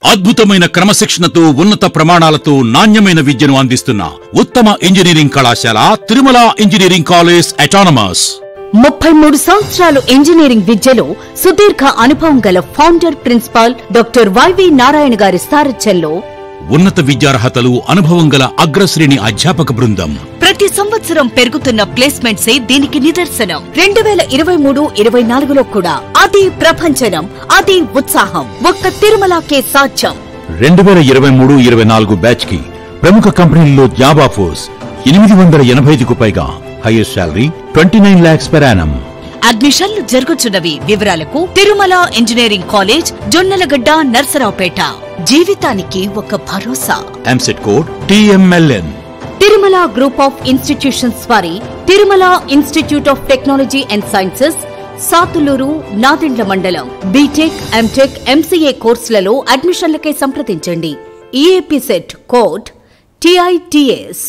అద్భుతమైన క్రమశిక్షణతో ఉన్నత ప్రమాణాలతో నాణ్యమైన విద్యను అందిస్తున్న ఉత్తమ ఇంజనీరింగ్ కళాశాల తిరుమల ఇంజనీరింగ్ కాలేజ్ అటానమస్. 33 సంవత్సరాలు ఇంజనీరింగ్ విద్యలో సుదీర్ఘ అనుభవం గల founder principal doctor Y V Narayana గారి సారథ్యంలో ఉన్నత విద్యార్హతలు అనుభవం గల అగ్రశ్రేణి అధ్యాపక బృందం. ప్రతి సంవత్సరం పెరుగుతున్న ప్లేస్మెంట్సే దీనికి నిదర్శనం. 2023-24లో కూడా అదే ప్రపంచనం, అదే ఉత్సాహం ఒక్క తిరుమలకే సాధ్యం. 2023-24 బ్యాచ్ కి ప్రముఖ కంపెనీల్లో జాబ్ ఆఫర్స్ 885కు పైగా. Highest salary 29 lakhs per annum. అడ్మిషన్లు జరుగుతున్నవి. వివరాలకు తిరుమల ఇంజనీరింగ్ కాలేజ్, జొన్నలగడ్డ, నర్సరావుపేట. జీవితానికి ఒక భరోసా. EAMCET code TMLN. Tirumala group of institutions వారి Tirumala institute of technology and sciences, Satuluru, Nadendla మండలం. బీటెక్, ఎంటెక్, MCA కోర్సులలో అడ్మిషన్లకై సంప్రదించండి. EAP CET code TITS.